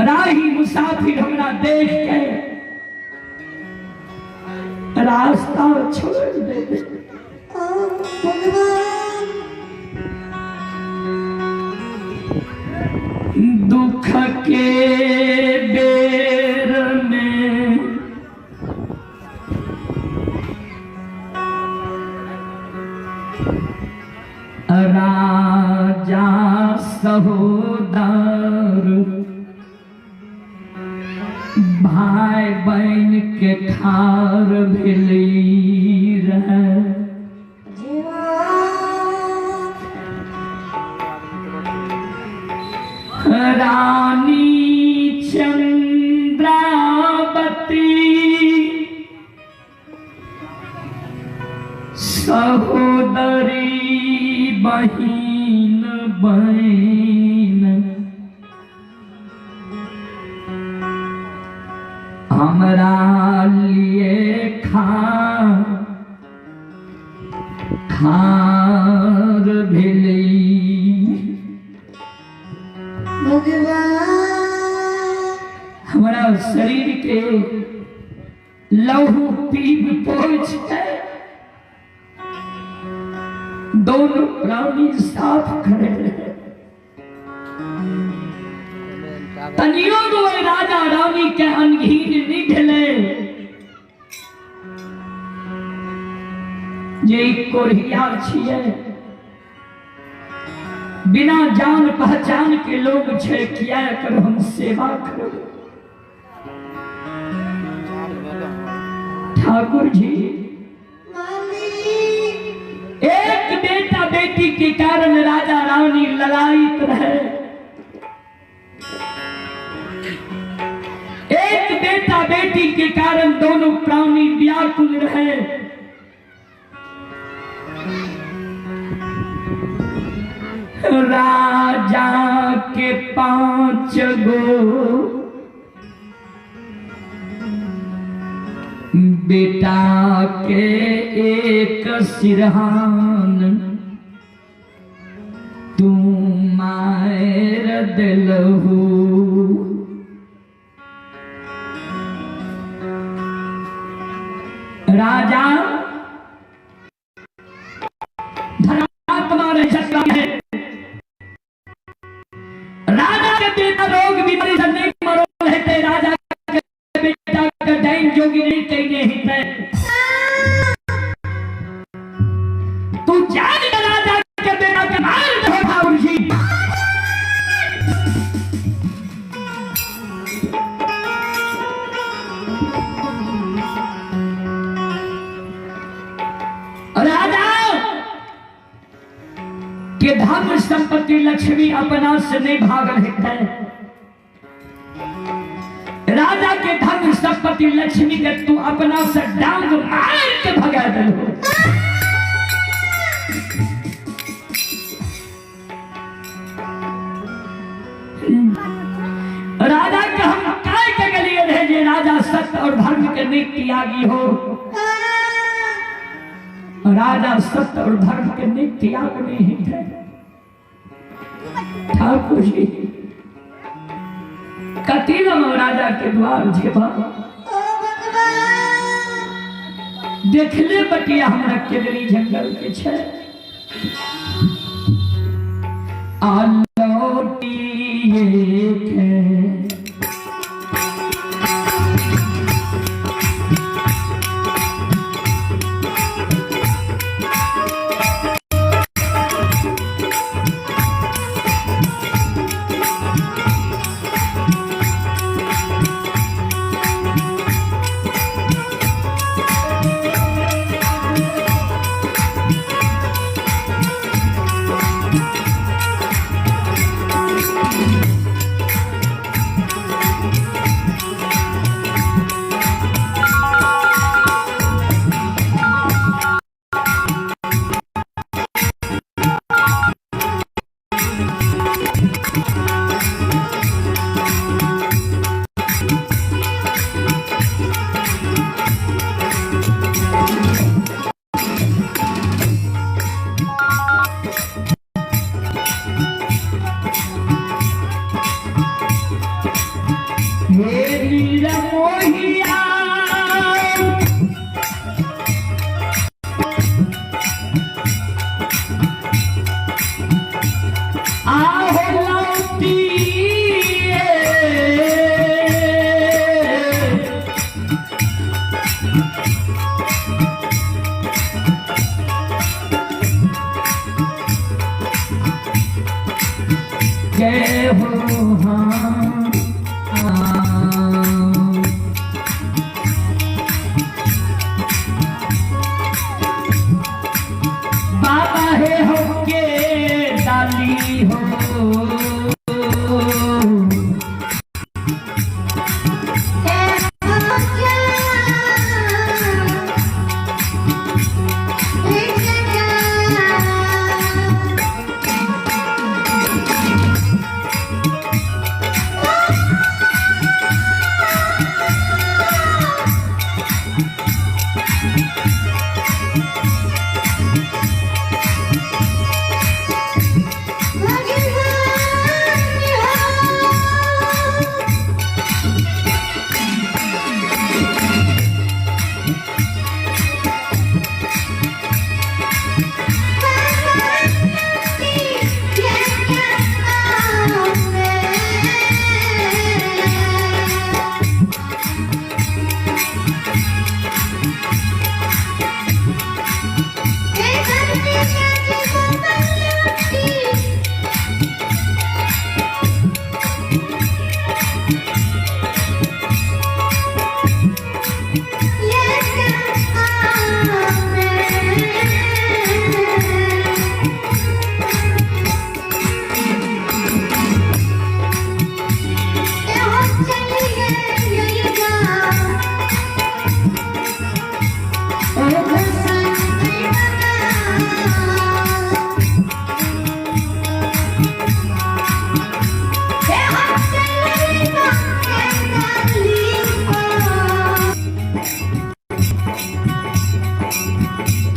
राही मुसाफिर हमरा देख के रास्ता छोड़ दे। दुख के बेर में राजा सहोदर भाई बहन के ठार भेली रहे। रानी चंद्रावती सहोदरी बहिन बहन हमरा लिए खार भेली। हमारा शरीर के लहू पीप पोछ है, दोनों प्राणी साफ खड़े रहे। तनियो दो राजा रानी के अनघीन निकले जे कोरिया छिए, बिना जान पहचान के लोग छे किया कर हम सेवा करो। ठाकुर जी एक बेटा बेटी के कारण राजा रानी ललायित रहे। एक बेटा बेटी के कारण दोनों प्राणी व्याकुल रहे। राजा के 5 गो बेटा के एक सिरहान तू मायर दिलहू। राजा धर्मात्मा रह सकता है। राजा के बेटा रोग बीमारी से नहीं मरो रहते, राजा के बेटा का दैन जोगी नहीं कहने ही है। तू जान राजा के बेटा के मार दो ठाकुर जी। राजा के धन संपत्ति लक्ष्मी अपना से नहीं भागल है। राजा के धन संपत्ति लक्ष्मी के तू अपना से डांग मार के भगा दे। राजा के हम काय के लिए रहे जे राजा सत्य और धर्म के नहीं त्यागी हो। राजा सत्य और धर्म के नहीं त्याग नहीं है। ठाकुर जी कतिलम राजा के द्वार जेबा देखले बटिया हमरा केदरी जंगल के छे। आलोटी के मोहिया आहो लौटी जय हो बाबा है हो के डाली हो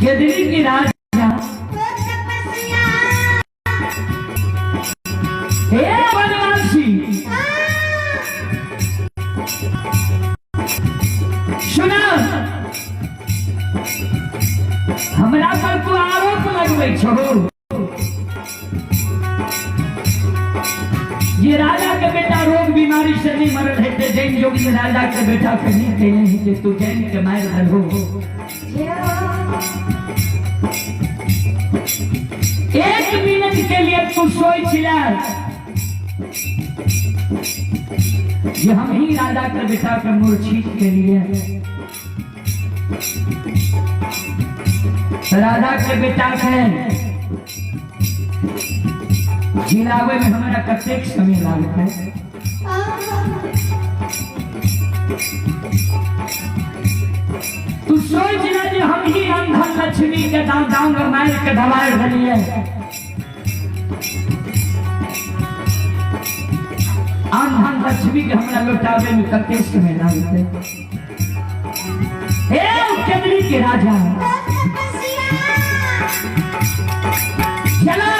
केदरी की राजा हे बनवासी सुना हमरा पर तू आरोप लगबै छो ये राजा के बेटा रोग बीमारी से नहीं मरल है ते जैन जोगी राजा के बेटा के नहीं कहले है कि तू जैन के मार रहो एक मिनट के लिए तू सोच ले ये हम ही राजा के बेटा के मूर्छित के लिए राजा के बेटा के जिलावे में हमारा कतेक समय लागत है तू सोच ले जे हम ही अंधन लक्ष्मी के दाम दाम मार के दबाए धलिए अंधन लक्ष्मी के हमरा लौटावे में कतेक समय लागत है केदरी के राजा चलो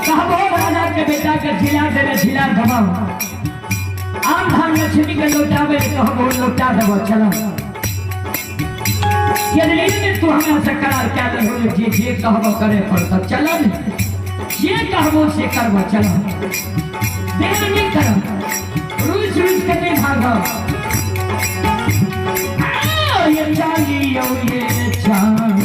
कहबो राजा के बेटा के झिला दबाओ आम धान लक्ष्मी के लौटावे कहबो लौटा देबो चलो केदरी में तू हमरा से करार क्या दे हो जे कहबो करे पड़ता चलो जे कहबो से करबो चलो देर नहीं करो रूस के नहीं भागो ये चाली ये चाल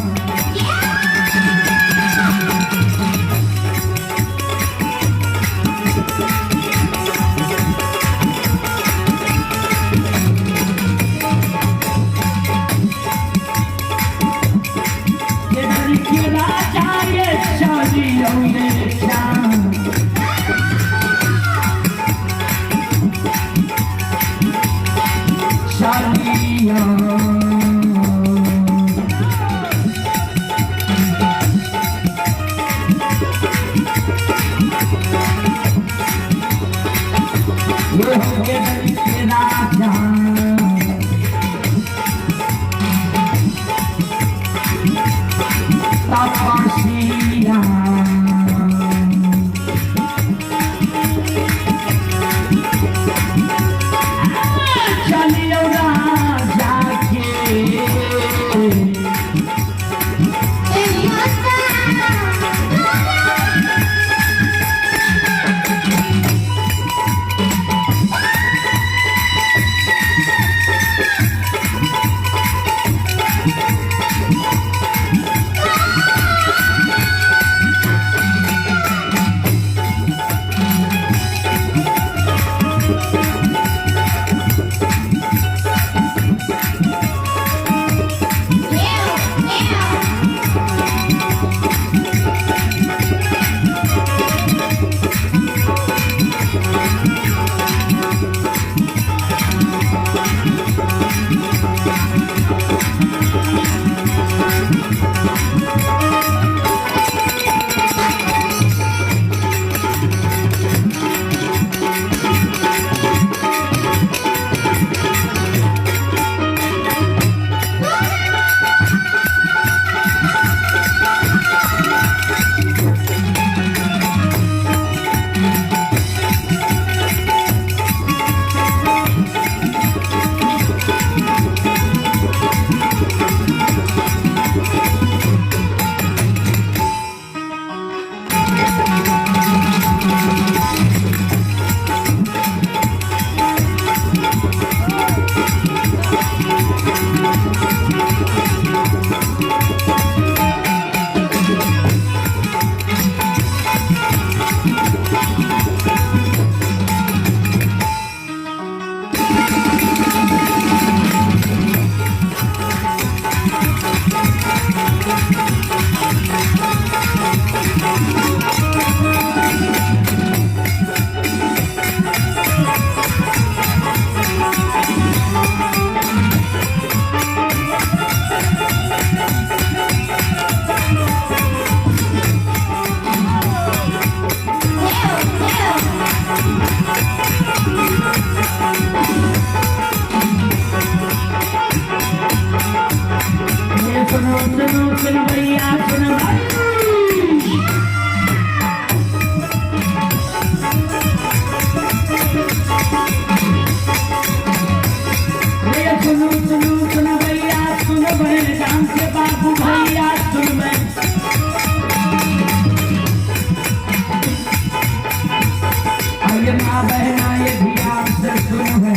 ये माँ बहना ये ध्यान से सुनो है,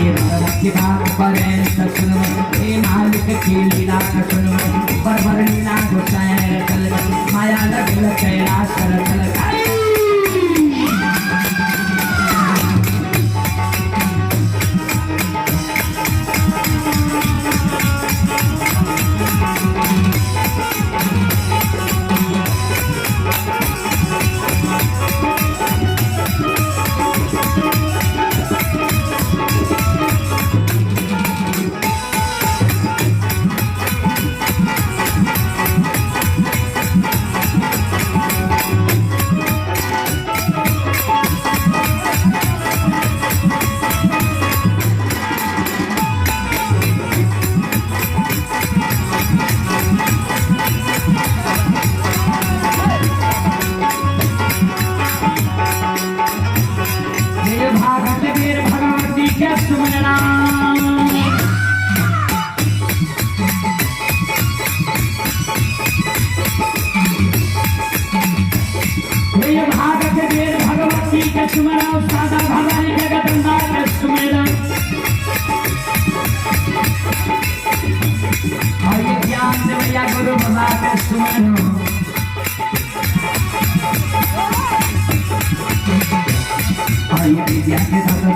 ये धर्म की बात करें तो सुनो, ये मालिक की लीला का सुनो, बरबर लीला गुस्साए चल माया लगल कैलाश चल गई।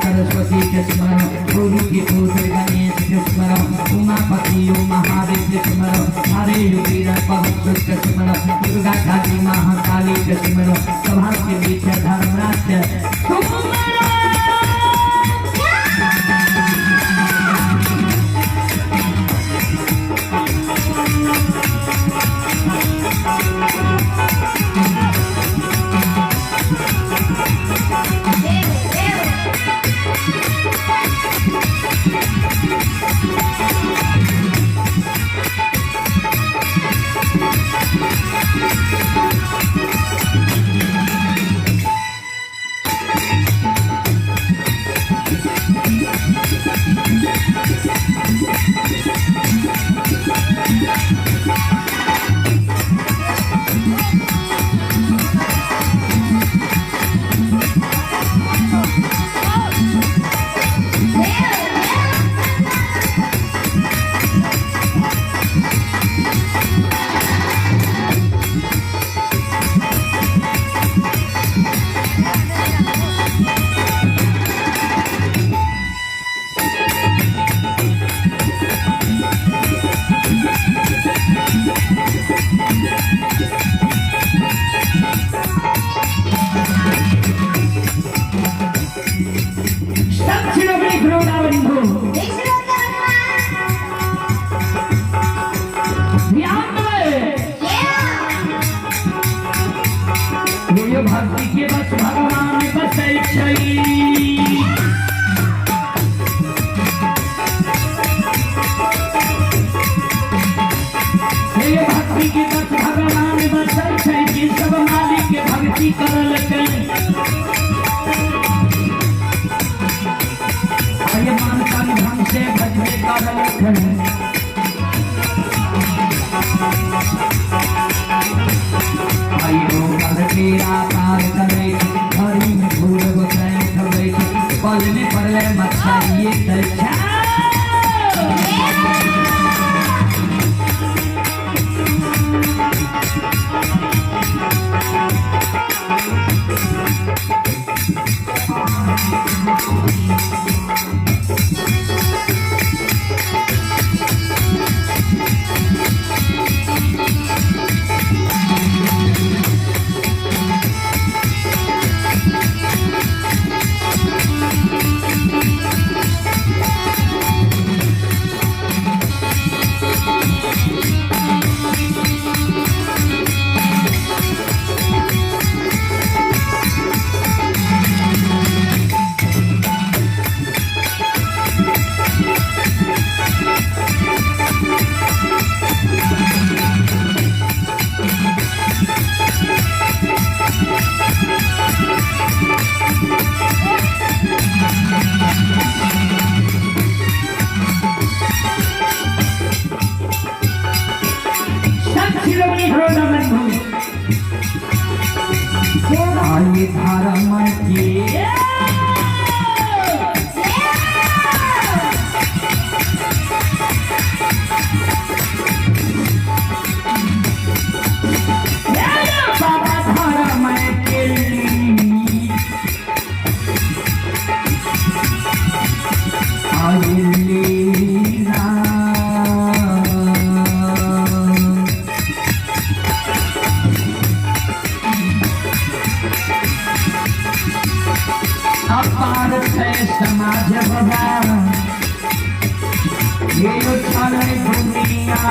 सरस्वती के स्मरण, गुरु की पुत्र गणेश के स्मरण, उमापति महादेव के स्मरण, हरे युगीर पवन के स्मरण, दुर्गा काली महाकाली के स्मरण, सभा के बीच धर्मराज भक्ति के बस भगवान बसै छै, भक्ति के बस भगवान बसै छै, कि सब मालिक के भक्ति करल छै। मन तन धन से भजने करल छै, तेरा पार करे हरी में भूल बसाए खबरे पल में पड़े मच्छरिए दर्शा समाज बबा ये उछाले दुनिया